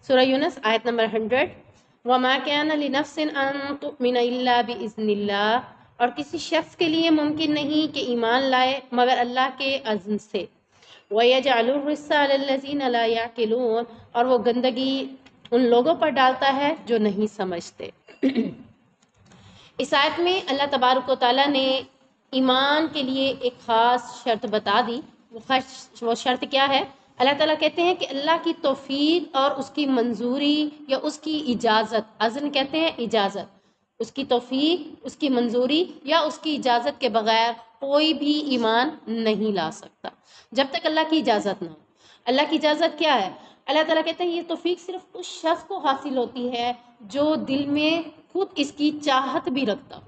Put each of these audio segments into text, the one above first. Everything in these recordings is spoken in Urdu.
سورہ یونس آیت نمبر 100، وَمَا كَانَ لِنَفْسٍ أَن تُؤْمِنَ إِلَّا بِإِذْنِ اللَّهِ، اور کسی شخص کے لیے ممکن نہیں کہ ایمان لائے مگر اللہ کے اذن سے، وَيَجْعَلُ الرِّجْسَ عَلَى الَّذِينَ لَا يَعْقِلُونَ، اور وہ گندگی ان لوگوں پر ڈالتا ہے جو نہیں سمجھتے۔ اس آیت میں اللہ تبارک و تعالیٰ نے ایمان کے لیے ایک خاص شرط بتا دی۔ وہ شرط کیا ہے؟ اللہ تعالیٰ کہتے ہیں کہ اللہ کی توفیق اور اس کی منظوری یا اس کی اجازت، اذن کہتے ہیں اجازت، اس کی توفیق، اس کی منظوری یا اس کی اجازت کے بغیر کوئی بھی ایمان نہیں لا سکتا جب تک اللہ کی اجازت نہ ہو۔ اللہ کی اجازت کیا ہے؟ اللہ تعالیٰ کہتے ہیں یہ توفیق صرف اس شخص کو حاصل ہوتی ہے جو دل میں خود اس کی چاہت بھی رکھتا ہو،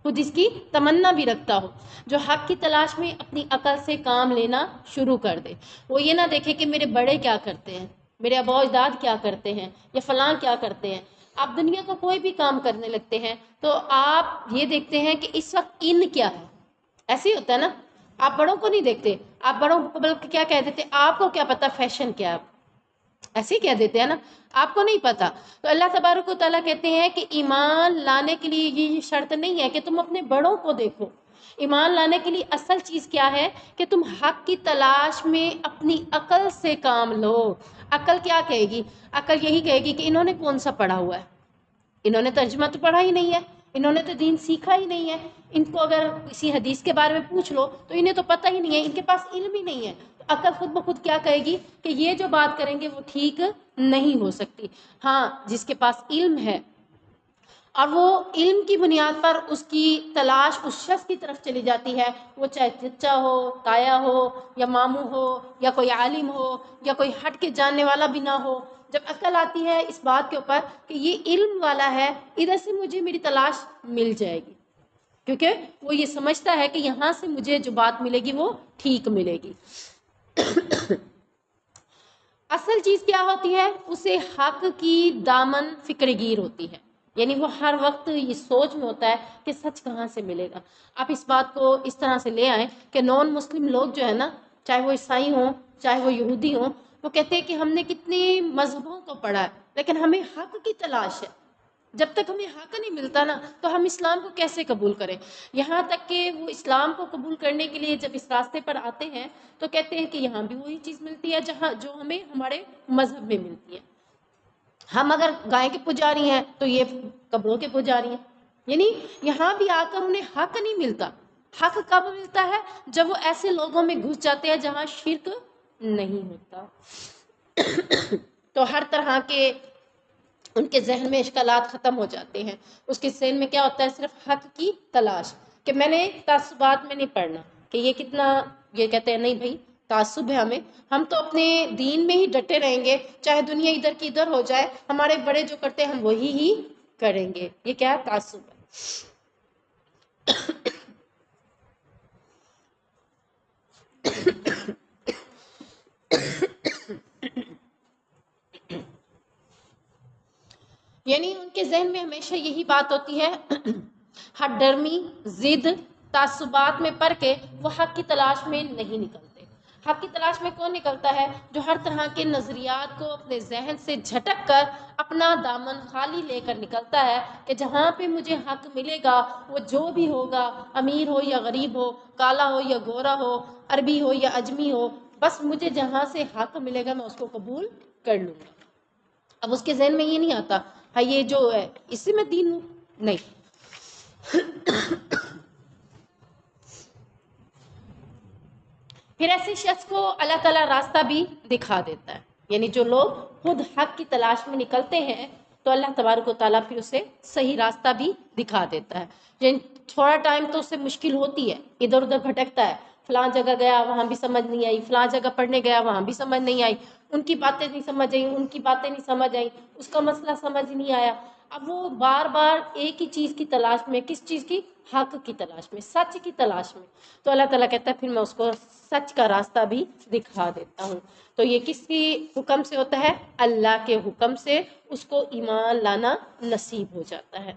خود اس کی تمنا بھی رکھتا ہو، جو حق کی تلاش میں اپنی عقل سے کام لینا شروع کر دے۔ وہ یہ نہ دیکھے کہ میرے بڑے کیا کرتے ہیں، میرے آباء و اجداد کیا کرتے ہیں یا فلاں کیا کرتے ہیں۔ آپ دنیا کا کوئی بھی کام کرنے لگتے ہیں تو آپ یہ دیکھتے ہیں کہ اس وقت ان کیا ہے، ایسے ہی ہوتا ہے نا۔ آپ بڑوں کو نہیں دیکھتے، آپ بڑوں کو بلکہ کیا کہہ دیتے، آپ کو کیا پتا فیشن کیا ہے، ایسے ہی کہہ دیتے ہیں نا، آپ کو نہیں پتا۔ تو اللہ تبارک و تعالیٰ کہتے ہیں کہ ایمان لانے کے لیے یہ شرط نہیں ہے کہ تم اپنے بڑوں کو دیکھو۔ ایمان لانے کے لیے اصل چیز کیا ہے کہ تم حق کی تلاش میں اپنی عقل سے کام لو۔ عقل کیا کہے گی؟ عقل یہی کہے گی کہ انہوں نے کون سا پڑھا ہوا ہے، انہوں نے ترجمہ تو پڑھا ہی نہیں ہے، انہوں نے تو دین سیکھا ہی نہیں ہے، ان کو اگر کسی حدیث کے بارے میں پوچھ لو تو انہیں تو پتہ ہی نہیں ہے، ان کے پاس علم ہی نہیں ہے۔ تو عقل خود بخود کیا کہے گی کہ یہ جو بات کریں گے وہ ٹھیک نہیں ہو سکتی۔ ہاں، جس کے پاس علم ہے اور وہ علم کی بنیاد پر اس کی تلاش اس شخص کی طرف چلی جاتی ہے، وہ چاہے چچا ہو، تایا ہو یا ماموں ہو یا کوئی عالم ہو یا کوئی ہٹ کے جاننے والا بھی نہ ہو، جب عقل آتی ہے اس بات کے اوپر کہ یہ علم والا ہے، ادھر سے مجھے میری تلاش مل جائے گی، کیونکہ وہ یہ سمجھتا ہے کہ یہاں سے مجھے جو بات ملے گی وہ ٹھیک ملے گی۔ اصل چیز کیا ہوتی ہے؟ اسے حق کی دامن فکر گیر ہوتی ہے، یعنی وہ ہر وقت یہ سوچ میں ہوتا ہے کہ سچ کہاں سے ملے گا۔ آپ اس بات کو اس طرح سے لے آئیں کہ نان مسلم لوگ جو ہے نا، چاہے وہ عیسائی ہوں چاہے وہ یہودی ہوں، وہ کہتے ہیں کہ ہم نے کتنے مذہبوں کو پڑھا ہے لیکن ہمیں حق کی تلاش ہے، جب تک ہمیں حق نہیں ملتا نا تو ہم اسلام کو کیسے قبول کریں۔ یہاں تک کہ وہ اسلام کو قبول کرنے کے لیے جب اس راستے پر آتے ہیں تو کہتے ہیں کہ یہاں بھی وہی چیز ملتی ہے جہاں جو ہمیں ہمارے مذہب میں ملتی ہے۔ ہم اگر گائے کے پجاری ہیں تو یہ قبروں کے پجاری ہیں، یعنی یہاں بھی آ کر انہیں حق نہیں ملتا۔ حق کب ملتا ہے؟ جب وہ ایسے لوگوں میں گھس جاتے ہیں جہاں شرک نہیں ہوتا۔ تو ہر طرح کے ان کے ذہن میں اشکالات ختم ہو جاتے ہیں، اس کے ذہن میں کیا ہوتا ہے؟ صرف حق کی تلاش، کہ میں نے تعصبات میں نہیں پڑھنا کہ یہ کتنا، یہ کہتے ہیں نہیں بھائی تعصب ہے ہمیں، ہم تو اپنے دین میں ہی ڈٹے رہیں گے، چاہے دنیا ادھر کی ادھر ہو جائے، ہمارے بڑے جو کرتے ہیں ہم وہی ہی کریں گے۔ یہ کیا ہے؟ تعصب ہے۔ یعنی ان کے ذہن میں ہمیشہ یہی بات ہوتی ہے، ہر ڈرمی ضد تعصبات میں پڑھ کے وہ حق کی تلاش میں نہیں نکلتے۔ حق کی تلاش میں کون نکلتا ہے؟ جو ہر طرح کے نظریات کو اپنے ذہن سے جھٹک کر اپنا دامن خالی لے کر نکلتا ہے کہ جہاں پہ مجھے حق ملے گا، وہ جو بھی ہوگا، امیر ہو یا غریب ہو، کالا ہو یا گورا ہو، عربی ہو یا اجمی ہو، بس مجھے جہاں سے حق ملے گا میں اس کو قبول کر لوں گا۔ اب اس کے ذہن میں یہ نہیں آتا ہاں یہ جو ہے اس سے میں دین ہوں، نہیں۔ پھر ایسے شخص کو اللہ تعالیٰ راستہ بھی دکھا دیتا ہے، یعنی جو لوگ خود حق کی تلاش میں نکلتے ہیں تو اللہ تبارک و تعالیٰ پھر اسے صحیح راستہ بھی دکھا دیتا ہے۔ یعنی تھوڑا ٹائم تو اسے مشکل ہوتی ہے، ادھر ادھر بھٹکتا ہے، فلاں جگہ گیا وہاں بھی سمجھ نہیں آئی، فلاں جگہ پڑھنے گیا وہاں بھی سمجھ نہیں آئی، ان کی باتیں نہیں سمجھ آئی، ان کی باتیں نہیں سمجھ آئی، اس کا مسئلہ سمجھ نہیں آیا۔ اب وہ بار بار ایک ہی چیز کی تلاش میں، کس چیز کی؟ حق کی تلاش میں، سچ کی تلاش میں۔ تو اللہ تعالیٰ کہتا ہے پھر میں اس کو سچ کا راستہ بھی دکھا دیتا ہوں۔ تو یہ کس کی حکم سے ہوتا ہے؟ اللہ کے حکم سے اس کو ایمان لانا نصیب ہو جاتا ہے۔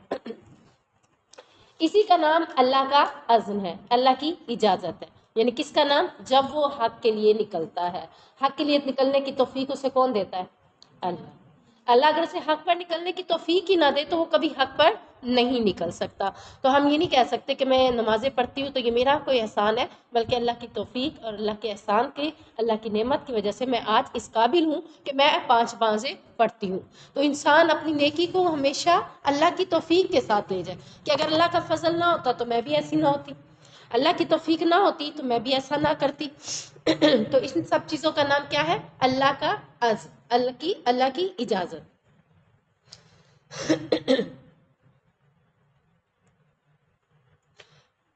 اسی کا نام اللہ کا اذن ہے، اللہ کی اجازت ہے۔ یعنی کس کا نام؟ جب وہ حق کے لیے نکلتا ہے۔ حق کے لیے نکلنے کی توفیق اسے کون دیتا ہے؟ اللہ۔ اللہ اگر اسے حق پر نکلنے کی توفیق ہی نہ دے تو وہ کبھی حق پر نہیں نکل سکتا۔ تو ہم یہ نہیں کہہ سکتے کہ میں نمازیں پڑھتی ہوں تو یہ میرا کوئی احسان ہے، بلکہ اللہ کی توفیق اور اللہ کے احسان کی، اللہ کی نعمت کی وجہ سے میں آج اس قابل ہوں کہ میں 5 نمازیں پڑھتی ہوں۔ تو انسان اپنی نیکی کو ہمیشہ اللہ کی توفیق کے ساتھ لے جائے کہ اگر اللہ کا فضل نہ ہوتا تو میں بھی ایسی نہ ہوتی، اللہ کی توفیق نہ ہوتی تو میں بھی ایسا نہ کرتی۔ تو ان سب چیزوں کا نام کیا ہے؟ اللہ کا عزم، اللہ کی اجازت۔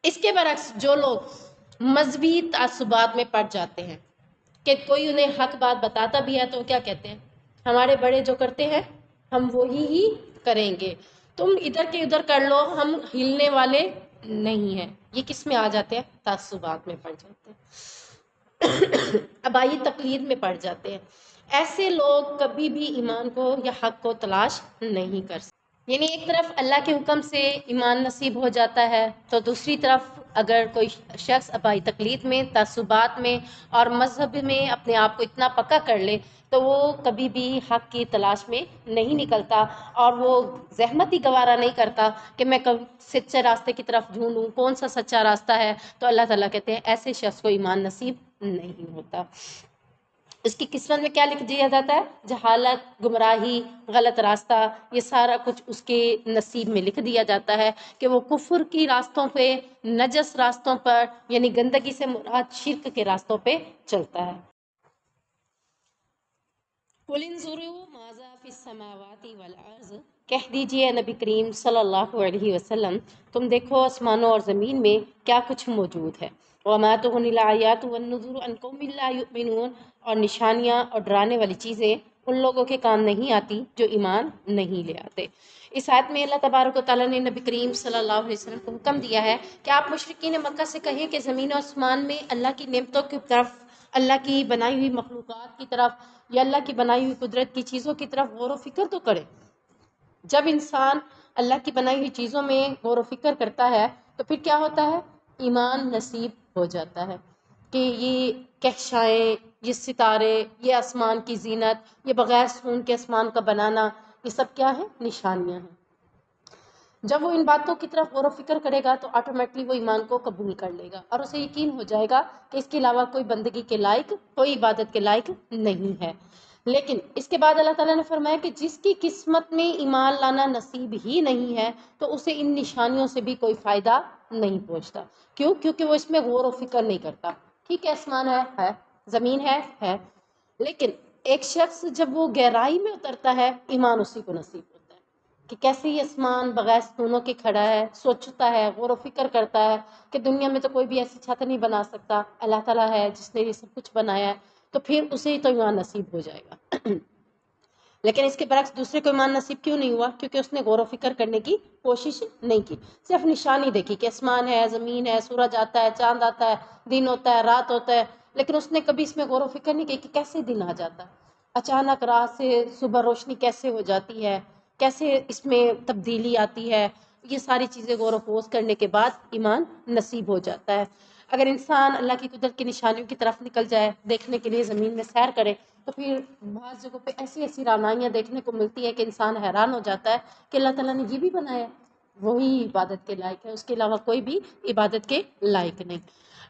اس کے برعکس جو لوگ مذہبی تعصبات میں پڑ جاتے ہیں کہ کوئی انہیں حق بات بتاتا بھی ہے تو وہ کیا کہتے ہیں؟ ہمارے بڑے جو کرتے ہیں ہم وہی ہی کریں گے، تم ادھر کے ادھر کر لو، ہم ہلنے والے نہیں ہیں۔ یہ کس میں آ جاتے ہیں؟ تعصبات میں پڑ جاتے ہیں، ابائی تقلید میں پڑ جاتے ہیں۔ ایسے لوگ کبھی بھی ایمان کو یا حق کو تلاش نہیں کر سکتے۔ یعنی ایک طرف اللہ کے حکم سے ایمان نصیب ہو جاتا ہے تو دوسری طرف اگر کوئی شخص ابائی تقلید میں، تعصبات میں اور مذہب میں اپنے آپ کو اتنا پکا کر لے تو وہ کبھی بھی حق کی تلاش میں نہیں نکلتا، اور وہ زحمت ہی گوارا نہیں کرتا کہ میں کب سچے راستے کی طرف ڈھونڈوں، کون سا سچا راستہ ہے۔ تو اللہ تعالیٰ کہتے ہیں ایسے شخص کو ایمان نصیب نہیں ہوتا۔ اس کی قسمت میں کیا لکھ دیا جاتا ہے؟ جہالت، گمراہی، غلط راستہ، یہ سارا کچھ اس کے نصیب میں لکھ دیا جاتا ہے کہ وہ کفر کی راستوں پہ، نجس راستوں پر، یعنی گندگی سے مراد شرک کے راستوں پہ چلتا ہے۔ قُلِ انظُرُوا ماذا فِي السَّمَاوَاتِ وَالْأَرْضِ، کہہ دیجئے نبی کریم صلی اللہ علیہ وسلم تم دیکھو آسمانوں اور زمین میں کیا کچھ موجود ہے۔ وَمَا تُغْنِ الْآيَاتُ وَالنُّذُرُ عَنْ قَوْمٍ لَا يُؤْمِنُونَ، اور نشانیاں اور ڈرانے والی چیزیں ان لوگوں کے کام نہیں آتی جو ایمان نہیں لے آتے۔ اس آیت میں اللہ تبارک و تعالیٰ نے نبی کریم صلی اللہ علیہ وسلم کو حکم دیا ہے کہ آپ مشرکین مکہ سے کہیں کہ زمین و آسمان میں اللہ کی نعمتوں کی طرف، اللہ کی بنائی ہوئی مخلوقات کی طرف یا اللہ کی بنائی ہوئی قدرت کی چیزوں کی طرف غور و فکر تو کریں۔ جب انسان اللہ کی بنائی ہوئی چیزوں میں غور و فکر کرتا ہے تو پھر کیا ہوتا ہے؟ ایمان نصیب ہو جاتا ہے کہ یہ کہشائیں، یہ ستارے، یہ آسمان کی زینت، یہ بغیر سکون کے آسمان کا بنانا، یہ سب کیا ہے؟ نشانیاں ہیں۔ جب وہ ان باتوں کی طرف غور و فکر کرے گا تو آٹومیٹلی وہ ایمان کو قبول کر لے گا اور اسے یقین ہو جائے گا کہ اس کے علاوہ کوئی بندگی کے لائق، کوئی عبادت کے لائق نہیں ہے۔ لیکن اس کے بعد اللہ تعالیٰ نے فرمایا کہ جس کی قسمت میں ایمان لانا نصیب ہی نہیں ہے تو اسے ان نشانیوں سے بھی کوئی فائدہ نہیں پہنچتا۔ کیوں؟ کیونکہ وہ اس میں غور و فکر نہیں کرتا۔ ٹھیک ہے، آسمان ہے، زمین ہے، لیکن ایک شخص جب وہ گہرائی میں اترتا ہے ایمان اسی کو نصیب ہوتا ہے کہ کیسے یہ آسمان بغیر ستونوں کے کھڑا ہے، سوچتا ہے، غور و فکر کرتا ہے کہ دنیا میں تو کوئی بھی ایسی چھت نہیں بنا سکتا، اللہ تعالیٰ ہے جس نے یہ سب کچھ بنایا ہے، تو پھر اسے تو ایمان نصیب ہو جائے گا۔ لیکن اس کے برعکس دوسرے کو ایمان نصیب کیوں نہیں ہوا؟ کیونکہ اس نے غور و فکر کرنے کی کوشش نہیں کی، صرف نشانی دیکھی کہ آسمان ہے، زمین ہے، سورج آتا ہے، چاند آتا ہے، دن ہوتا ہے، رات ہوتا ہے، لیکن اس نے کبھی اس میں غور و فکر نہیں کی کہ کیسے دن آ جاتا ہے، اچانک رات سے صبح روشنی کیسے ہو جاتی ہے، کیسے اس میں تبدیلی آتی ہے۔ یہ ساری چیزیں غور و خوض کرنے کے بعد ایمان نصیب ہو جاتا ہے۔ اگر انسان اللہ کی قدرت کی نشانیوں کی طرف نکل جائے، دیکھنے کے لیے زمین میں سیر کرے، تو پھر بعض جگہوں پہ ایسی ایسی رعنائیاں دیکھنے کو ملتی ہے کہ انسان حیران ہو جاتا ہے کہ اللہ تعالیٰ نے یہ بھی بنایا ہے، وہی عبادت کے لائق ہے، اس کے علاوہ کوئی بھی عبادت کے لائق نہیں۔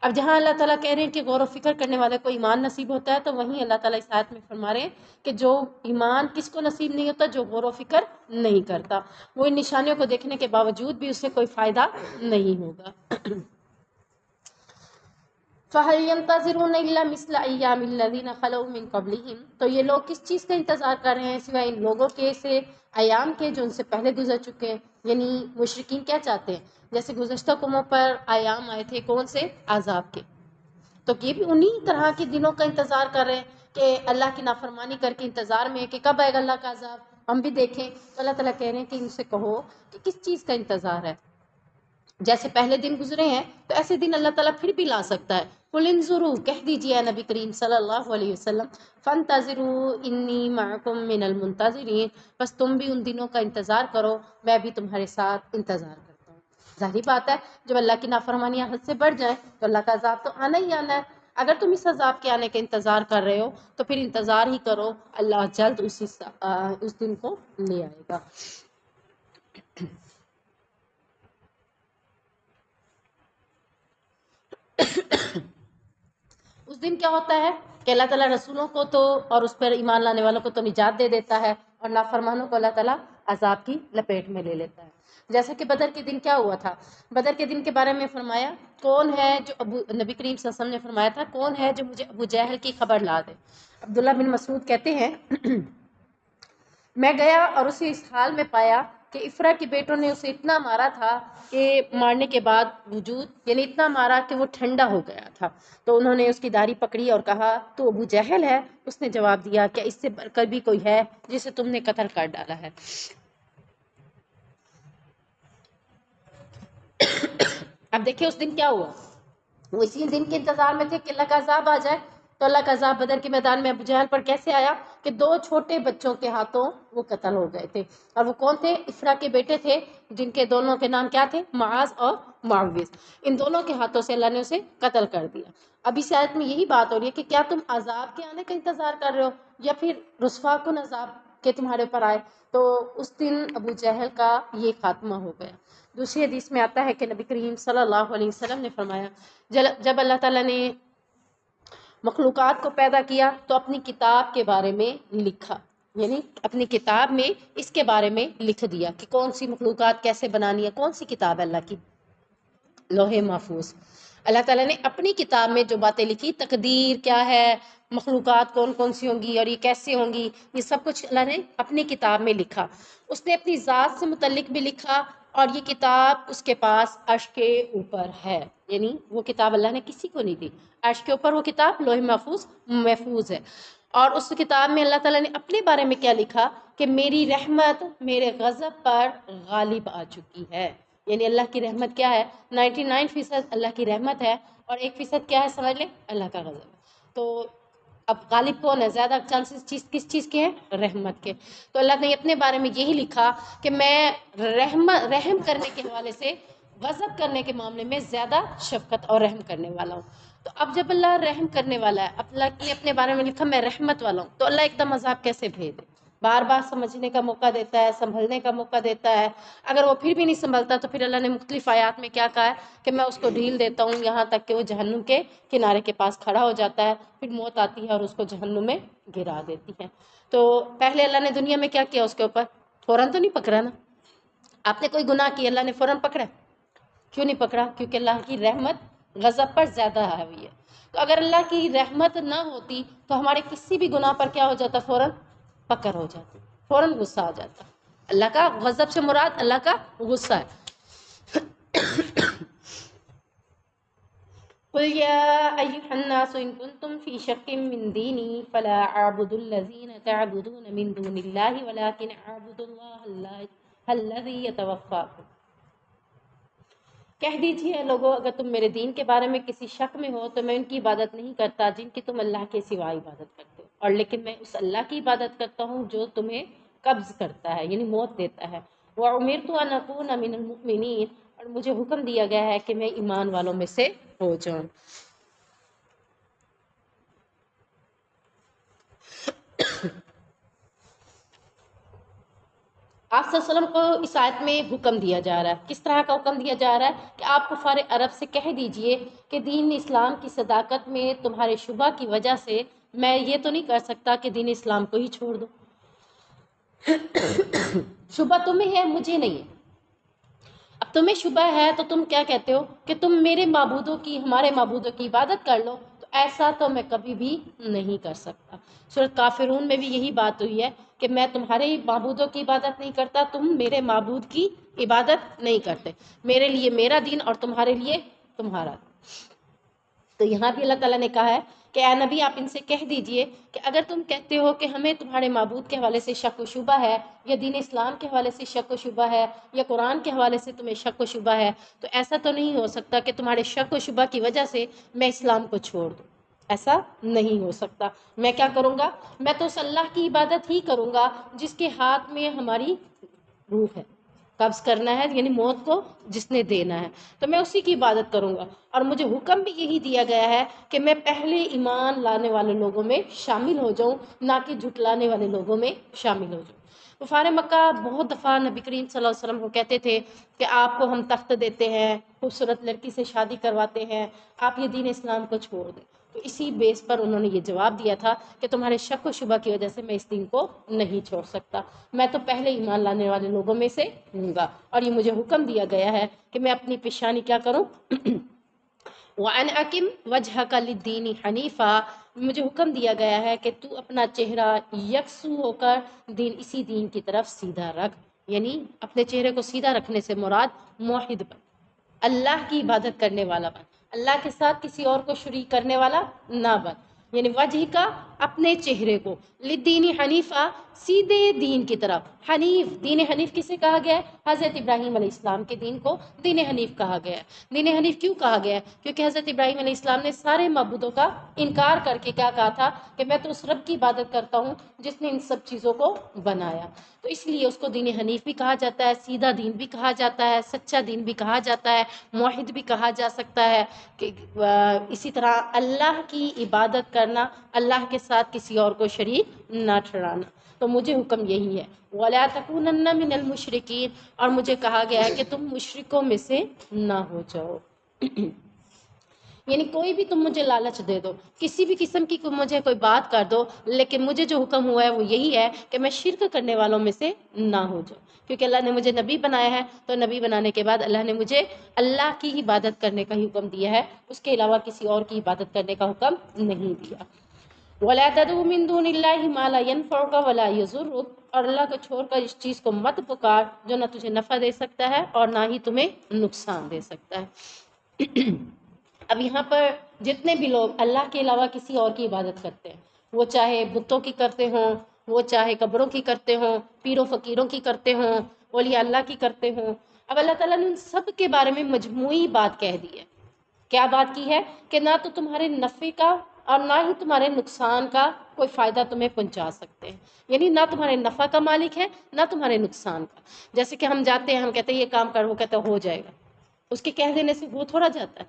اب جہاں اللہ تعالیٰ کہہ رہے ہیں کہ غور و فکر کرنے والے کو ایمان نصیب ہوتا ہے، تو وہیں اللہ تعالیٰ اس آیت میں فرما رہے ہیں کہ جو ایمان کس کو نصیب نہیں ہوتا؟ جو غور و فکر نہیں کرتا، وہ ان نشانیوں کو دیکھنے کے باوجود بھی اسے کوئی فائدہ نہیں ہوگا۔ فَهَلْ يَنْتَظِرُونَ إِلَّا مِثْلَ أَيَّامِ الَّذِينَ خَلَوْا مِنْ قَبْلِهِمْ، تو یہ لوگ کس چیز کا انتظار کر رہے ہیں سوائے ان لوگوں کے سے ایام کے جو ان سے پہلے گزر چکے ہیں۔ یعنی مشرکین کیا چاہتے ہیں؟ جیسے گزشتہ قوموں پر ایام آئے تھے، کون سے؟ عذاب کے، تو یہ بھی انہی طرح کے دنوں کا انتظار کر رہے ہیں کہ اللہ کی نافرمانی کر کے انتظار میں ہے کہ کب آئے گا اللہ کا عذاب، ہم بھی دیکھیں۔ تو اللہ تعالیٰ کہہ رہے ہیں کہ ان سے کہو کہ کس چیز کا انتظار ہے؟ جیسے پہلے دن گزرے ہیں تو ایسے دن اللہ تعالیٰ پھر بھی لا سکتا ہے۔ قُلِ انظُرُوا، کہہ دیجیے نبی کریم صلی اللہ علیہ وسلم، فَانْتَظِرُوا إِنِّي مَعَكُم مِّنَ الْمُنتَظِرِينَ، بس تم بھی ان دنوں کا انتظار کرو، میں بھی تمہارے ساتھ انتظار کرتا ہوں۔ ظاہری بات ہے جب اللہ کی نافرمانیاں حد سے بڑھ جائیں تو اللہ کا عذاب تو آنا ہی آنا ہے۔ اگر تم اس عذاب کے آنے کا انتظار کر رہے ہو تو پھر انتظار ہی کرو، اللہ جلد اس دن کو لے آئے گا۔ اس دن کیا ہوتا ہے کہ اللہ تعالیٰ رسولوں کو تو اور اس پر ایمان لانے والوں کو تو نجات دے دیتا ہے، اور نافرمانوں کو اللہ تعالیٰ عذاب کی لپیٹ میں لے لیتا ہے۔ جیسا کہ بدر کے دن کیا ہوا تھا، بدر کے دن کے بارے میں فرمایا کون ہے جو نبی کریم صلی اللہ علیہ وسلم نے فرمایا تھا کون ہے جو مجھے ابو جہل کی خبر لا دے۔ عبداللہ بن مسعود کہتے ہیں میں گیا اور اسے اس حال میں پایا کہ افرا کے بیٹوں نے اسے اتنا مارا تھا کہ مارنے کے بعد وجود یعنی اتنا مارا کہ وہ ٹھنڈا ہو گیا تھا، تو انہوں نے اس کی داڑھی پکڑی اور کہا تو ابو جہل ہے؟ اس نے جواب دیا کیا اس سے بڑھ کر بھی کوئی ہے جسے تم نے قتل کر ڈالا ہے؟ اب دیکھیں اس دن کیا ہوا، وہ اسی دن کے انتظار میں تھے کہ اللہ کا عذاب آ جائے، تو اللہ کا عذاب بدر کے میدان میں ابو جہل پر کیسے آیا کہ 2 چھوٹے بچوں کے ہاتھوں وہ قتل ہو گئے تھے، اور وہ کون تھے؟ افرا کے بیٹے تھے جن کے دونوں کے نام کیا تھے؟ معاذ اور معوذ، ان دونوں کے ہاتھوں سے اللہ نے اسے قتل کر دیا۔ اب اس آیت میں یہی بات ہو رہی ہے کہ کیا تم عذاب کے آنے کا انتظار کر رہے ہو یا پھر رسوا کن عذاب کے تمہارے اوپر آئے؟ تو اس دن ابو جہل کا یہ خاتمہ ہو گیا۔ دوسری حدیث میں آتا ہے کہ نبی کریم صلی اللہ علیہ وسلم نے فرمایا جب اللہ تعالیٰ نے مخلوقات کو پیدا کیا تو اپنی کتاب کے بارے میں لکھا، یعنی اپنی کتاب میں اس کے بارے میں لکھ دیا کہ کون سی مخلوقات کیسے بنانی ہے۔ کون سی کتاب ہے؟ اللہ کی لوح محفوظ۔ اللہ تعالیٰ نے اپنی کتاب میں جو باتیں لکھی، تقدیر کیا ہے، مخلوقات کون کون سی ہوں گی اور یہ کیسے ہوں گی، یہ سب کچھ اللہ نے اپنی کتاب میں لکھا۔ اس نے اپنی ذات سے متعلق بھی لکھا، اور یہ کتاب اس کے پاس عرش کے اوپر ہے، یعنی وہ کتاب اللہ نے کسی کو نہیں دی، عرش کے اوپر وہ کتاب لوح محفوظ محفوظ ہے۔ اور اس کتاب میں اللہ تعالیٰ نے اپنے بارے میں کیا لکھا کہ میری رحمت میرے غضب پر غالب آ چکی ہے، یعنی اللہ کی رحمت کیا ہے؟ 99% اللہ کی رحمت ہے، اور 1% کیا ہے؟ سمجھ لیں، اللہ کا غضب ہے۔ تو اب غالب کون ہے؟ زیادہ چانسز کس چیز کے ہیں؟ رحمت کے۔ تو اللہ نے اپنے بارے میں یہی لکھا کہ میں رحم کرنے کے حوالے سے غضب کرنے کے معاملے میں زیادہ شفقت اور رحم کرنے والا ہوں۔ تو اب جب اللہ رحم کرنے والا ہے، اللہ نے اپنے بارے میں لکھا میں رحمت والا ہوں، تو اللہ ایک دم عذاب کیسے بھیج دے؟ بار بار سمجھنے کا موقع دیتا ہے، سنبھلنے کا موقع دیتا ہے۔ اگر وہ پھر بھی نہیں سنبھلتا تو پھر اللہ نے مختلف آیات میں کیا کہا ہے کہ میں اس کو ڈھیل دیتا ہوں یہاں تک کہ وہ جہنم کے کنارے کے پاس کھڑا ہو جاتا ہے، پھر موت آتی ہے اور اس کو جہنم میں گرا دیتی ہے۔ تو پہلے اللہ نے دنیا میں کیا کیا اس کے اوپر؟ فوراً تو نہیں پکڑا نا۔ آپ نے کوئی گناہ کیا، اللہ نے فوراً پکڑا؟ کیوں نہیں پکڑا؟ کیونکہ اللہ کی رحمت غضب پر زیادہ حاوی ہے۔ تو اگر اللہ کی رحمت نہ ہوتی تو ہمارے کسی بھی گناہ پر کیا ہو جاتا؟ فوراً پکڑ ہو جاتی، فوراً غصہ آ جاتا۔ اللہ کا غضب سے مراد اللہ کا غصہ ہے۔ قل يا أيها الناس إن كنتم في شك من ديني فلا أعبد الذين تعبدون من دون الله ولكن أعبد الله الذي يتوفاكم۔ کہہ دیجئے لوگوں اگر تم میرے دین کے بارے میں کسی شک میں ہو تو میں ان کی عبادت نہیں کرتا جن کی تم اللہ کے سوا عبادت کرتے ہو، اور لیکن میں اس اللہ کی عبادت کرتا ہوں جو تمہیں قبض کرتا ہے، یعنی موت دیتا ہے۔ وَأُمِرْتُ أَنْ أَكُونَ مِنَ الْمُؤْمِنِينَ، اور مجھے حکم دیا گیا ہے کہ میں ایمان والوں میں سے ہو جاؤں۔ آپ صلی اللہ علیہ وسلم کو اس آیت میں حکم دیا جا رہا ہے، کس طرح کا حکم دیا جا رہا ہے کہ آپ کفار عرب سے کہہ دیجئے کہ دین اسلام کی صداقت میں تمہارے شبہ کی وجہ سے میں یہ تو نہیں کر سکتا کہ دین اسلام کو ہی چھوڑ دو۔ شبہ تمہیں ہے، مجھے نہیں ہے۔ اب تمہیں شبہ ہے تو تم کیا کہتے ہو کہ تم میرے معبودوں کی، ہمارے معبودوں کی عبادت کر لو، تو ایسا تو میں کبھی بھی نہیں کر سکتا۔ سورۃ کافرون میں بھی یہی بات ہوئی ہے کہ میں تمہارے معبودوں کی عبادت نہیں کرتا، تم میرے معبود کی عبادت نہیں کرتے، میرے لیے میرا دین اور تمہارے لیے تمہارا دین۔ تو یہاں بھی اللہ تعالیٰ نے کہا ہے کہ اے نبی آپ ان سے کہہ دیجئے کہ اگر تم کہتے ہو کہ ہمیں تمہارے معبود کے حوالے سے شک و شبہ ہے، یا دین اسلام کے حوالے سے شک و شبہ ہے، یا قرآن کے حوالے سے تمہیں شک و شبہ ہے، تو ایسا تو نہیں ہو سکتا کہ تمہارے شک و شبہ کی وجہ سے میں اسلام کو چھوڑ دوں، ایسا نہیں ہو سکتا۔ میں کیا کروں گا؟ میں تو اس اللہ کی عبادت ہی کروں گا جس کے ہاتھ میں ہماری روح ہے، قبض کرنا ہے یعنی موت کو جس نے دینا ہے، تو میں اسی کی عبادت کروں گا۔ اور مجھے حکم بھی یہی دیا گیا ہے کہ میں پہلے ایمان لانے والے لوگوں میں شامل ہو جاؤں، نہ کہ جھٹلانے والے لوگوں میں شامل ہو جاؤں۔ کفار مکہ بہت دفعہ نبی کریم صلی اللہ علیہ وسلم کو کہتے تھے کہ آپ کو ہم تخت دیتے ہیں، خوبصورت لڑکی سے شادی کرواتے ہیں، آپ یہ دین اسلام کو چھوڑ دیں۔ تو اسی بیس پر انہوں نے یہ جواب دیا تھا کہ تمہارے شک و شبہ کی وجہ سے میں اس دین کو نہیں چھوڑ سکتا، میں تو پہلے ایمان لانے والے لوگوں میں سے ہوں گا، اور یہ مجھے حکم دیا گیا ہے کہ میں اپنی پیشانی کیا کروں وَأَنْ أَقِمْ وَجْهَكَ لِلدِّينِ حَنِيفًا، مجھے حکم دیا گیا ہے کہ تو اپنا چہرہ یکسو ہو کر اسی دین کی طرف سیدھا رکھ، یعنی اپنے چہرے کو سیدھا رکھنے سے مراد موحد بن، اللہ کی عبادت کرنے والا بن، اللہ کے ساتھ کسی اور کو شریک کرنے والا نہ بن، یعنی وجہ کا اپنے چہرے کو، لدینی حنیفہ سیدھے دین کی طرف۔ حنیف، دین حنیف کسے کہا گیا ہے؟ حضرت ابراہیم علیہ السلام کے دین کو دین حنیف کہا گیا ہے۔ دین حنیف کیوں کہا گیا ہے؟ کیونکہ حضرت ابراہیم علیہ السلام نے سارے معبودوں کا انکار کر کے کیا کہا تھا کہ میں تو اس رب کی عبادت کرتا ہوں جس نے ان سب چیزوں کو بنایا، تو اس لیے اس کو دین حنیف بھی کہا جاتا ہے، سیدھا دین بھی کہا جاتا ہے، سچا دین بھی کہا جاتا ہے، موحد بھی کہا جا سکتا ہے کہ اسی طرح اللہ کی عبادت کرنا، اللہ کے ساتھ کسی اور کو شریک نہ ٹھہرانا۔ تو مجھے حکم یہی ہے وَلَا تَكُونَنَّ مِنَ الْمُشْرِكِينَ، اور مجھے کہا گیا ہے کہ تم مشرکوں میں سے نہ ہو جاؤ۔ یعنی کوئی بھی تم مجھے لالچ دے دو، کسی بھی قسم کی مجھے کوئی بات کر دو، لیکن مجھے جو حکم ہوا ہے وہ یہی ہے کہ میں شرک کرنے والوں میں سے نہ ہو جاؤں، کیونکہ اللہ نے مجھے نبی بنایا ہے، تو نبی بنانے کے بعد اللہ نے مجھے اللہ کی عبادت کرنے کا حکم دیا ہے، اس کے علاوہ کسی اور کی عبادت کرنے کا حکم نہیں دیا۔ وَلَا تَدْعُ مِن دُونِ اللَّهِ مَا لَا يَنفَعُكَ وَلَا يَضُرُّكَ، اور اللہ کو چھوڑ کر اس چیز کو مت پکار جو نہ تجھے نفع دے سکتا ہے اور نہ ہی تمہیں نقصان دے سکتا ہے۔ اب یہاں پر جتنے بھی لوگ اللہ کے علاوہ کسی اور کی عبادت کرتے ہیں، وہ چاہے بتوں کی کرتے ہوں، وہ چاہے قبروں کی کرتے ہوں، پیر و فقیروں کی کرتے ہوں، اولیاء اللہ کی کرتے ہوں، اب اللہ تعالیٰ نے ان سب کے بارے میں مجموعی بات کہہ دی ہے۔ کیا بات کی ہے؟ کہ نہ تو تمہارے نفع کا اور نہ ہی تمہارے نقصان کا کوئی فائدہ تمہیں پہنچا سکتے ہیں، یعنی نہ تمہارے نفع کا مالک ہے نہ تمہارے نقصان کا۔ جیسے کہ ہم جاتے ہیں، ہم کہتے ہیں یہ کام کر، وہ کہتا ہے ہو جائے گا، اس کے کہہ دینے سے وہ تھوڑا جاتا ہے،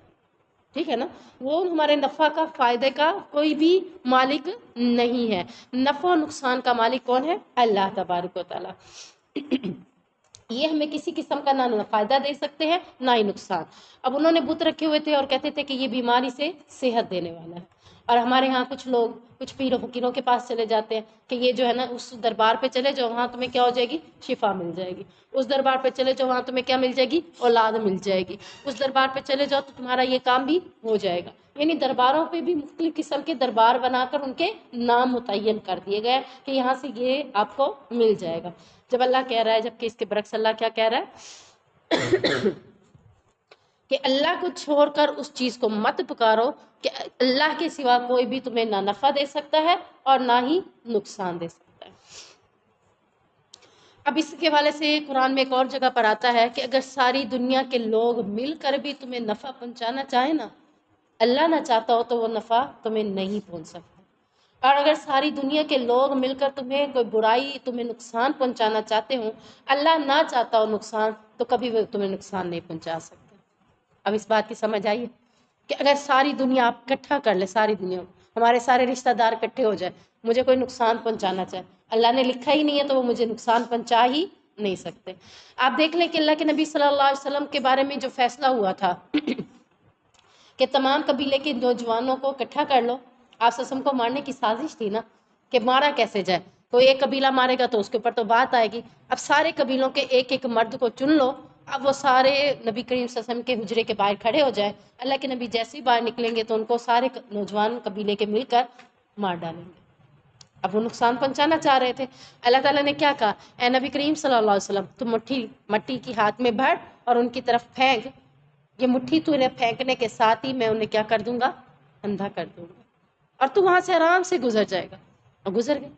ٹھیک ہے نا؟ وہ ہمارے نفع کا، فائدے کا کوئی بھی مالک نہیں ہے۔ نفع و نقصان کا مالک کون ہے؟ اللہ تبارک و تعالیٰ۔ یہ ہمیں کسی قسم کا نہ فائدہ دے سکتے ہیں نہ ہی نقصان۔ اب انہوں نے بت رکھے ہوئے تھے اور کہتے تھے کہ یہ بیماری سے صحت دینے والا ہے، اور ہمارے ہاں کچھ لوگ کچھ پیر و فقیروں کے پاس چلے جاتے ہیں کہ یہ جو ہے نا اس دربار پہ چلے جاؤ، وہاں تمہیں کیا ہو جائے گی؟ شفا مل جائے گی۔ اس دربار پہ چلے جاؤ، وہاں تمہیں کیا مل جائے گی؟ اولاد مل جائے گی۔ اس دربار پہ چلے جاؤ تو تمہارا یہ کام بھی ہو جائے گا۔ یعنی درباروں پہ بھی مختلف قسم کے دربار بنا کر ان کے نام متعین کر دیے گئے کہ یہاں سے یہ آپ کو مل جائے گا، جب اللہ کہہ رہا ہے، جبکہ اس کے برعکس اللہ کیا کہہ رہا ہے کہ اللہ کو چھوڑ کر اس چیز کو مت پکارو کہ اللہ کے سوا کوئی بھی تمہیں نہ نفع دے سکتا ہے اور نہ ہی نقصان دے سکتا ہے۔ اب اس کے حوالے سے قرآن میں ایک اور جگہ پر آتا ہے کہ اگر ساری دنیا کے لوگ مل کر بھی تمہیں نفع پہنچانا چاہیں نا، اللہ نہ چاہتا ہو تو وہ نفع تمہیں نہیں پہنچ سکتا، اور اگر ساری دنیا کے لوگ مل کر تمہیں کوئی برائی، تمہیں نقصان پہنچانا چاہتے ہوں، اللہ نہ چاہتا ہو نقصان، تو کبھی وہ تمہیں نقصان نہیں پہنچا سکتا۔ اب اس بات کی سمجھ آئیے کہ اگر ساری دنیا آپ اکٹھا کر لے، ساری دنیا، ہمارے سارے رشتہ دار اکٹھے ہو جائے، مجھے کوئی نقصان پہنچانا چاہے، اللہ نے لکھا ہی نہیں ہے تو وہ مجھے نقصان پہنچا ہی نہیں سکتے۔ آپ دیکھ لیں کہ اللہ کے نبی صلی اللہ علیہ وسلم کے بارے میں جو فیصلہ ہوا تھا کہ تمام قبیلے کے نوجوانوں کو اکٹھا کر لو، آپ سسم کو مارنے کی سازش تھی نا، کہ مارا کیسے جائے، کوئی ایک قبیلہ مارے گا تو اس کے اوپر تو بات آئے گی، اب سارے قبیلوں کے ایک ایک مرد کو چن لو، اب وہ سارے نبی کریم صلی اللہ علیہ وسلم کے حجرے کے باہر کھڑے ہو جائے، اللہ کے نبی جیسے ہی باہر نکلیں گے تو ان کو سارے نوجوان قبیلے کے مل کر مار ڈالیں گے۔ اب وہ نقصان پہنچانا چاہ رہے تھے، اللہ تعالیٰ نے کیا کہا؟ اے نبی کریم صلی اللہ علیہ وسلم، تم مٹی کی ہاتھ میں بھر اور ان کی طرف پھینک، یہ مٹھی تو انہیں پھینکنے کے ساتھ ہی میں انہیں کیا کر دوں گا؟ اندھا کر دوں گا، اور تو وہاں سے آرام سے گزر جائے گا۔ اور گزر گئے،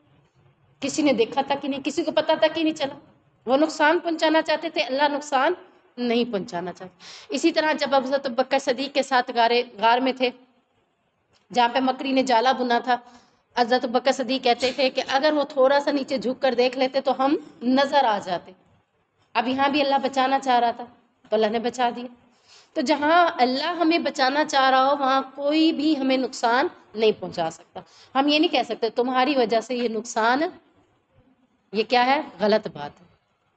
کسی نے دیکھا تھا کہ نہیں، کسی کو پتا تھا کہ نہیں چلا۔ وہ نقصان پہنچانا چاہتے تھے، اللہ نقصان نہیں پہنچانا چاہتے۔ اسی طرح جب حضرت ابوبکر صدیق کے ساتھ غار میں تھے، جہاں پہ مکری نے جالا بنا تھا، حضرت ابوبکر صدیق کہتے تھے کہ اگر وہ تھوڑا سا نیچے جھک کر دیکھ لیتے تو ہم نظر آ جاتے، اب یہاں بھی اللہ بچانا چاہ رہا تھا تو اللہ نے بچا دیا. تو جہاں اللہ ہمیں بچانا چاہ رہا ہو وہاں کوئی بھی ہمیں نقصان نہیں پہنچا سکتا. ہم یہ نہیں کہہ سکتے تمہاری وجہ سے یہ نقصان، یہ کیا ہے؟ غلط بات ہے.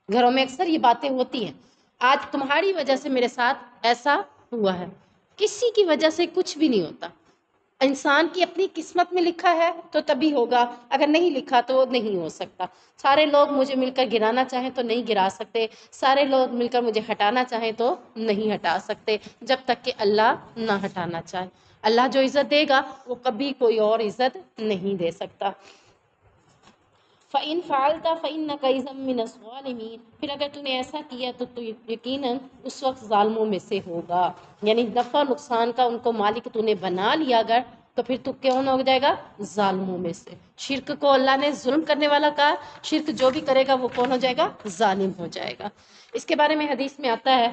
گھروں میں اکثر یہ باتیں ہوتی ہیں، آج تمہاری وجہ سے میرے ساتھ ایسا ہوا ہے. کسی کی وجہ سے کچھ بھی نہیں ہوتا. انسان کی اپنی قسمت میں لکھا ہے تو تبھی ہوگا، اگر نہیں لکھا تو نہیں ہو سکتا. سارے لوگ مجھے مل کر گرانا چاہیں تو نہیں گرا سکتے، سارے لوگ مل کر مجھے ہٹانا چاہیں تو نہیں ہٹا سکتے جب تک کہ اللہ نہ ہٹانا چاہے. اللہ جو عزت دے گا وہ کبھی کوئی اور عزت نہیں دے سکتا. فَإِن فَعَلْتَ فَإِنَّكَ إِذًا مِّنَ الظَّالِمِينَ، پھر اگر تو نے ایسا کیا تو یقیناً اس وقت ظالموں میں سے ہوگا. یعنی نفع نقصان کا ان کو مالک تو نے بنا لیا اگر، تو پھر تو کون ہو جائے گا؟ ظالموں میں سے. شرک کو اللہ نے ظلم کرنے والا کہا، شرک جو بھی کرے گا وہ کون ہو جائے گا؟ ظالم ہو جائے گا. اس کے بارے میں حدیث میں آتا ہے،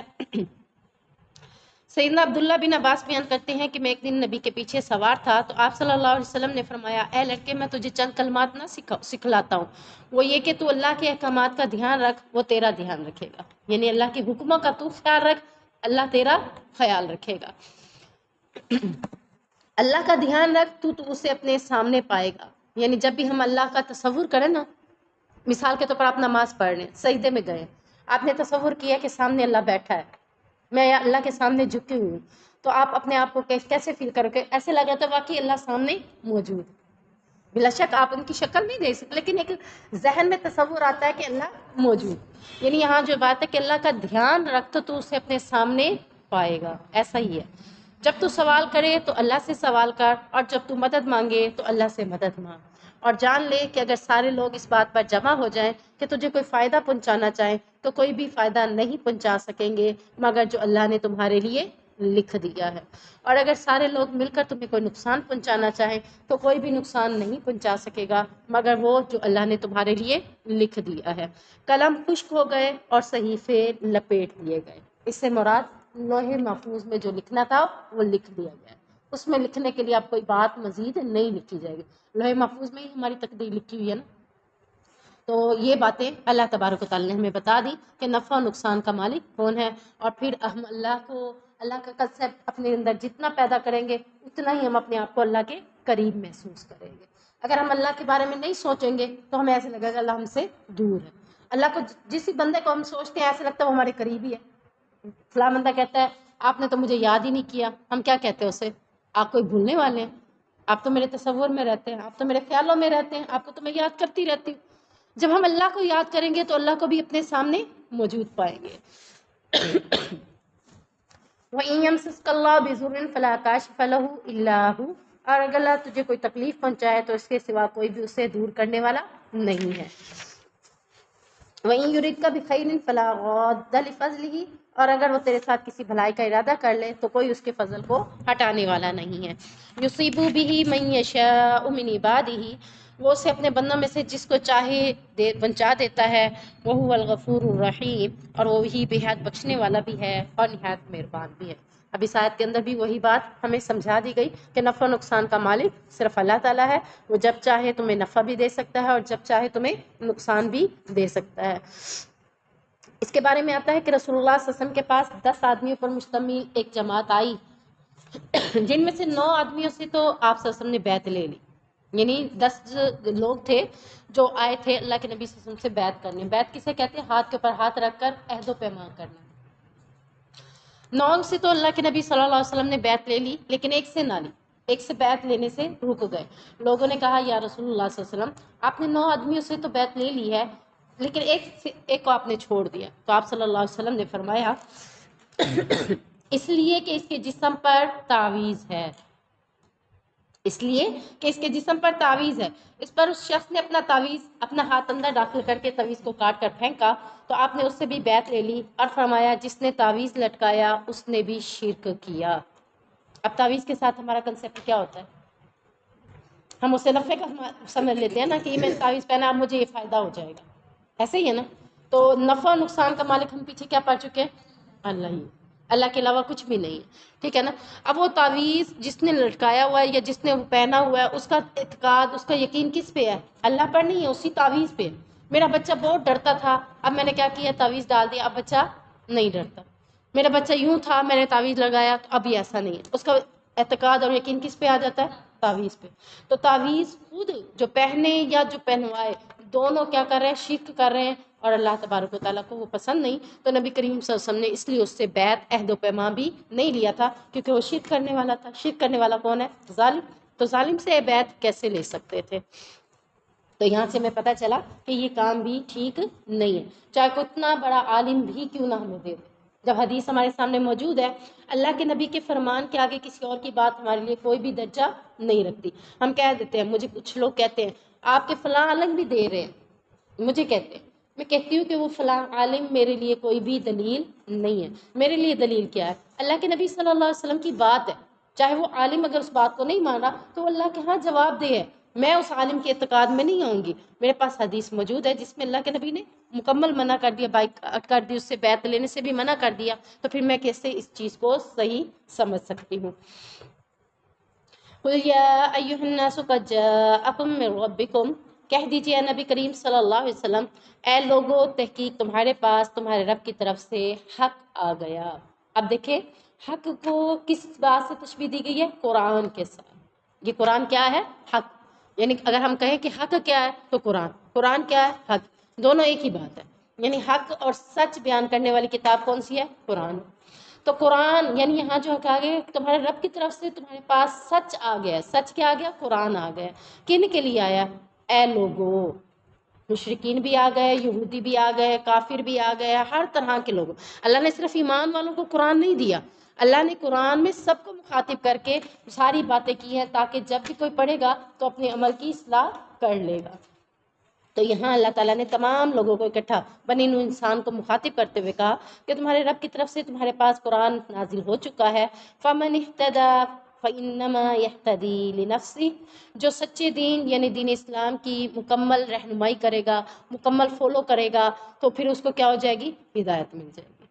سیدنا عبداللہ بن عباس بیان کرتے ہیں کہ میں ایک دن نبی کے پیچھے سوار تھا تو آپ صلی اللہ علیہ وسلم نے فرمایا، اے لڑکے میں تجھے چند کلمات نہ سکھلاتا ہوں، وہ یہ کہ تو اللہ کے احکامات کا دھیان رکھ، وہ تیرا دھیان رکھے گا. یعنی اللہ کے حکموں کا تو خیال رکھ، اللہ تیرا خیال رکھے گا. اللہ کا دھیان رکھ تو اسے اپنے سامنے پائے گا. یعنی جب بھی ہم اللہ کا تصور کریں نا، مثال کے طور پر آپ نماز پڑھ رہے ہیں، سجدے میں گئے، آپ نے تصور کیا کہ سامنے اللہ بیٹھا ہے، میں اللہ کے سامنے جھکی ہوئی ہوں، تو آپ اپنے آپ کو کیسے فیل کرو گے؟ ایسے لگا تو واقعی اللہ سامنے موجود ہے. بلا شک آپ ان کی شکل نہیں دیکھ سکتے لیکن ایک ذہن میں تصور آتا ہے کہ اللہ موجود. یعنی یہاں جو بات ہے کہ اللہ کا دھیان رکھ تو اسے اپنے سامنے پائے گا. ایسا ہی ہے، جب تو سوال کرے تو اللہ سے سوال کر، اور جب تو مدد مانگے تو اللہ سے مدد مانگ. اور جان لے کہ اگر سارے لوگ اس بات پر جمع ہو جائیں کہ تجھے کوئی فائدہ پہنچانا چاہیں تو کوئی بھی فائدہ نہیں پہنچا سکیں گے مگر جو اللہ نے تمہارے لیے لکھ دیا ہے. اور اگر سارے لوگ مل کر تمہیں کوئی نقصان پہنچانا چاہیں تو کوئی بھی نقصان نہیں پہنچا سکے گا مگر وہ جو اللہ نے تمہارے لیے لکھ دیا ہے. قلم خشک ہو گئے اور صحیفے لپیٹ دیے گئے. اس سے مراد لوح محفوظ میں جو لکھنا تھا وہ لکھ دیا گیا. اس میں لکھنے کے لیے اب کوئی بات مزید نہیں لکھی جائے گی. لوح محفوظ میں ہی ہماری تقدیر لکھی ہوئی ہے نا. تو یہ باتیں اللہ تبارک و تعالیٰ نے ہمیں بتا دی کہ نفع و نقصان کا مالک کون ہے. اور پھر ہم اللہ کا کنسیپٹ اپنے اندر جتنا پیدا کریں گے اتنا ہی ہم اپنے آپ کو اللہ کے قریب محسوس کریں گے. اگر ہم اللہ کے بارے میں نہیں سوچیں گے تو ہمیں ایسے لگے گا اللہ ہم سے دور ہے. اللہ کو جس بندے کو ہم سوچتے ہیں ایسے لگتا ہے وہ ہمارے قریب ہی ہے. فلاں بندہ کہتا ہے آپ نے تو مجھے یاد ہی نہیں کیا، ہم کیا کہتے ہیں اسے؟ آپ کوئی بھولنے والے ہیں، آپ تو میرے تصور میں رہتے ہیں، آپ تو میرے خیالوں میں رہتے ہیں، آپ کو تو میں یاد کرتی رہتی ہوں. جب ہم اللہ کو یاد کریں گے تو اللہ کو بھی اپنے سامنے موجود پائیں گے. وَإِن يَمْسَسْكَ اللَّهُ بِضُرٍّ فَلَا كَاشِفَ لَهُ إِلَّا هُوَ، اور اگر اللہ تجھے کوئی تکلیف پہنچائے تو اس کے سوا کوئی بھی اسے دور کرنے والا نہیں ہے. وَإِن يُرِدْكَ بِخَيْرٍ فَلَا رَادَّ لِفَضْلِهِ، اور اگر وہ تیرے ساتھ کسی بھلائی کا ارادہ کر لے تو کوئی اس کے فضل کو ہٹانے والا نہیں ہے. يُصِيبُ بِهِ مَن يَشَاءُ مِنْ عِبَادِهِ، وہ اسے اپنے بندوں میں سے جس کو چاہے پہنچا دیتا ہے. وَهُوَ الْغَفُورُ الرَّحِيمُ، اور وہی بے حد بخشنے والا بھی ہے اور نہایت مہربان بھی ہے. اب اس آیت کے اندر بھی وہی بات ہمیں سمجھا دی گئی کہ نفع و نقصان کا مالک صرف اللہ تعالیٰ ہے. وہ جب چاہے تمہیں نفع بھی دے سکتا ہے اور جب چاہے تمہیں نقصان بھی دے سکتا ہے. اس کے بارے میں آتا ہے کہ رسول اللہ صلی اللہ علیہ وسلم کے پاس 10 آدمیوں پر مشتمل ایک جماعت آئی جن میں سے 9 آدمیوں سے تو آپ صلی اللہ علیہ وسلم نے بیعت لے لی. یعنی 10 لوگ تھے جو آئے تھے اللہ کے نبی صلی اللہ علیہ وسلم سے بیعت کرنے. بیعت کسے کہتے ہیں؟ ہاتھ کے اوپر ہاتھ رکھ کر عہد و پیمان کرنا. 9 سے تو اللہ کے نبی صلی اللہ علیہ وسلم نے بیعت لے لی لیکن ایک سے نہ لی. ایک سے بیعت لینے سے رک گئے. لوگوں نے کہا یا رسول اللہ صلی اللہ علیہ وسلم آپ نے 9 آدمیوں سے تو بیعت لے لی ہے لیکن ایک کو آپ نے چھوڑ دیا. تو آپ صلی اللہ علیہ وسلم نے فرمایا اس لیے کہ اس کے جسم پر تعویذ ہے. اس لیے کہ اس کے جسم پر تعویذ ہے. اس پر اس شخص نے اپنا تعویذ اپنا ہاتھ اندر داخل کر کے تعویذ کو کاٹ کر پھینکا تو آپ نے اس سے بھی بیعت لے لی اور فرمایا جس نے تعویذ لٹکایا اس نے بھی شرک کیا. اب تعویذ کے ساتھ ہمارا کنسیپٹ کیا ہوتا ہے؟ ہم اسے نفع کا سمجھ لیتے ہیں نا کہ میں تعویذ پہنا اب مجھے یہ فائدہ ہو جائے گا. ایسے ہی ہے نا. تو نفع و نقصان کا مالک ہم پیچھے کیا پڑھ چکے ہیں؟ اللہ ہی. اللہ کے علاوہ کچھ بھی نہیں ہے. ٹھیک ہے نا. اب وہ تعویذ جس نے لٹکایا ہوا ہے یا جس نے وہ پہنا ہوا ہے اس کا اعتقاد اس کا یقین کس پہ ہے؟ اللہ پر نہیں ہے، اسی تعویذ پہ. میرا بچہ بہت ڈرتا تھا، اب میں نے کیا کیا، تعویذ ڈال دیا، اب بچہ نہیں ڈرتا۔ میرا بچہ یوں تھا، میں نے تعویذ لگایا تو اب یہ ایسا نہیں ہے۔ اس کا اعتقاد اور یقین کس پہ آ جاتا ہے؟ تعویذ پہ۔ تو تعویذ خود جو پہنے یا جو پہنوائے، دونوں کیا کر رہے ہیں؟ شرک کر رہے ہیں، اور اللہ تبارک و تعالیٰ کو وہ پسند نہیں۔ تو نبی کریم صلی اللہ علیہ وسلم نے اس لیے اس سے بیعت، عہد و پیمان بھی نہیں لیا تھا، کیونکہ وہ شرک کرنے والا تھا۔ شرک کرنے والا کون ہے؟ ظالم۔ تو ظالم سے بیعت کیسے لے سکتے تھے؟ تو یہاں سے ہمیں پتہ چلا کہ یہ کام بھی ٹھیک نہیں ہے، چاہے کوئی اتنا بڑا عالم بھی کیوں نہ ہمیں دے دے۔ جب حدیث ہمارے سامنے موجود ہے، اللہ کے نبی کے فرمان کے آگے کسی اور کی بات ہمارے لیے کوئی بھی درجہ نہیں رکھتی۔ ہم کہہ دیتے ہیں، مجھے کچھ لوگ کہتے ہیں آپ کے فلاں عالم بھی دے رہے ہیں، مجھے کہتے ہیں، میں کہتی ہوں کہ وہ فلاں عالم میرے لیے کوئی بھی دلیل نہیں ہے۔ میرے لیے دلیل کیا ہے؟ اللہ کے نبی صلی اللہ علیہ وسلم کی بات ہے۔ چاہے وہ عالم اگر اس بات کو نہیں مان رہا تو وہ اللہ کے ہاں جواب دہ ہے، میں اس عالم کے اعتقاد میں نہیں آؤں گی۔ میرے پاس حدیث موجود ہے جس میں اللہ کے نبی نے مکمل منع کر دیا، بائیکاٹ کر دی، اس سے بیعت لینے سے بھی منع کر دیا، تو پھر میں کیسے اس چیز کو صحیح سمجھ سکتی ہوں؟ قُلْ يَا أَيُّهَا النَّاسُ قَدْ جَاءَكُم مِّن رَّبِّكُمْ، کہہ دیجئے اے نبی کریم صلی اللہ علیہ وسلم، اے لوگو تحقیق تمہارے پاس تمہارے رب کی طرف سے حق آ گیا۔ اب دیکھیں حق کو کس بات سے تشبیہ دی گئی ہے؟ قرآن کے ساتھ۔ یہ قرآن کیا ہے؟ حق۔ یعنی اگر ہم کہیں کہ حق کیا ہے تو قرآن، قرآن کیا ہے؟ حق، دونوں ایک ہی بات ہے۔ یعنی حق اور سچ بیان کرنے والی کتاب کون سی ہے؟ قرآن۔ تو قرآن یعنی یہاں جو کہا گیا تمہارے رب کی طرف سے تمہارے پاس سچ آ گیا۔ سچ کیا آ گیا؟ قرآن آ گیا۔ کن کے لیے آیا؟ اے لوگو، مشرکین بھی آ گئے، یہودی بھی آ گئے، کافر بھی آ گئے، ہر طرح کے لوگ۔ اللہ نے صرف ایمان والوں کو قرآن نہیں دیا، اللہ نے قرآن میں سب کو مخاطب کر کے ساری باتیں کی ہیں، تاکہ جب بھی کوئی پڑھے گا تو اپنے عمل کی اصلاح کر لے گا۔ تو یہاں اللہ تعالیٰ نے تمام لوگوں کو اکٹھا بنی نوع انسان کو مخاطب کرتے ہوئے کہا کہ تمہارے رب کی طرف سے تمہارے پاس قرآن نازل ہو چکا ہے۔ فَمَنِ اهْتَدَىٰ فَإِنَّمَا يَهْتَدِي لِنَفْسِهِ، جو سچے دین یعنی دین اسلام کی مکمل رہنمائی کرے گا، مکمل فالو کرے گا، تو پھر اس کو کیا ہو جائے گی؟ ہدایت مل جائے گی۔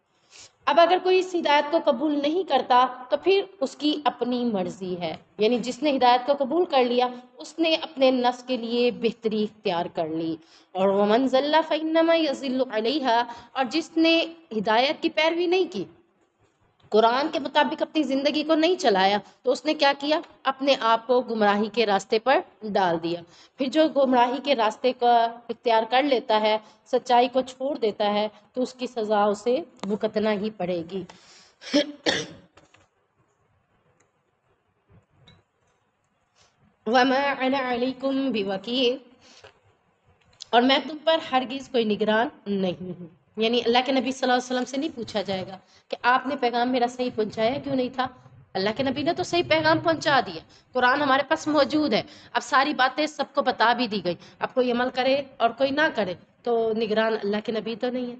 اب اگر کوئی اس ہدایت کو قبول نہیں کرتا تو پھر اس کی اپنی مرضی ہے، یعنی جس نے ہدایت کو قبول کر لیا اس نے اپنے نفس کے لیے بہتری اختیار کر لی۔ اور وَمَنْ ضَلَّ فَإِنَّمَا يَضِلُّ عَلَيْهَا، اور جس نے ہدایت کی پیروی نہیں کی، قرآن کے مطابق اپنی زندگی کو نہیں چلایا، تو اس نے کیا کیا؟ اپنے آپ کو گمراہی کے راستے پر ڈال دیا۔ پھر جو گمراہی کے راستے کا اختیار کر لیتا ہے، سچائی کو چھوڑ دیتا ہے، تو اس کی سزا اسے بھگتنا ہی پڑے گی۔ وَمَا أَنَا عَلَيْكُمْ بِوَكِيلٍ، اور میں تم پر ہرگز کوئی نگران نہیں ہوں۔ یعنی اللہ کے نبی صلی اللہ علیہ وسلم سے نہیں پوچھا جائے گا کہ آپ نے پیغام میرا صحیح پہنچایا کیوں نہیں تھا۔ اللہ کے نبی نے تو صحیح پیغام پہنچا دیا، قرآن ہمارے پاس موجود ہے، اب ساری باتیں سب کو بتا بھی دی گئی، اب کوئی عمل کرے اور کوئی نہ کرے تو نگران اللہ کے نبی تو نہیں ہے۔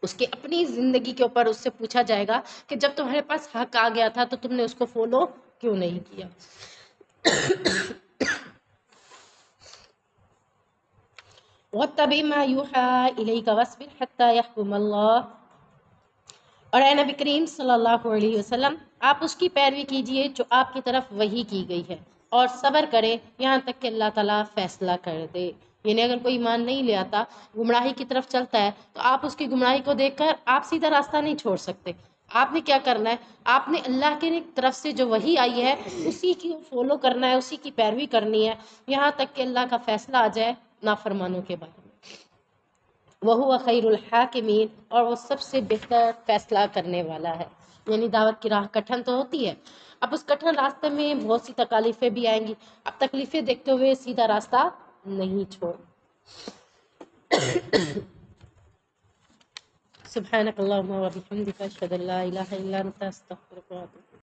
اس کی اپنی زندگی کے اوپر اس سے پوچھا جائے گا کہ جب تمہارے پاس حق آ گیا تھا تو تم نے اس کو فالو کیوں نہیں کیا۔ وَاتَّبِعْ مَا يُوحَىٰ إِلَيْكَ وَاصْبِرْ حَتَّىٰ يَحْكُمَ اللَّهُ، اور اے نبی کریم صلی اللہ علیہ وسلم آپ اس کی پیروی کیجئے جو آپ کی طرف وحی کی گئی ہے، اور صبر کرے یہاں تک کہ اللہ تعالیٰ فیصلہ کر دے۔ یعنی اگر کوئی ایمان نہیں لے آتا، گمراہی کی طرف چلتا ہے، تو آپ اس کی گمراہی کو دیکھ کر آپ سیدھا راستہ نہیں چھوڑ سکتے۔ آپ نے کیا کرنا ہے؟ آپ نے اللہ کی طرف سے جو وحی آئی ہے اسی کی فالو کرنا ہے، اسی کی پیروی کرنی ہے، یہاں تک کہ اللہ کا فیصلہ آ جائے نافرمانوں کے بارے میں۔ وَهُوَ خَيْرُ الْحَاكِمِينَ، اور وہ سب سے بہتر فیصلہ کرنے والا ہے۔ یعنی دعوت کی راہ کٹھن تو ہوتی ہے، اب اس کٹھن راستے میں بہت سی تکالیفیں بھی آئیں گی، اب تکلیفیں دیکھتے ہوئے سیدھا راستہ نہیں چھوڑ۔ سبحانک اللہم و بحمدک، اشہد ان لا الہ الا انت، استغفرک و اتوب الیک۔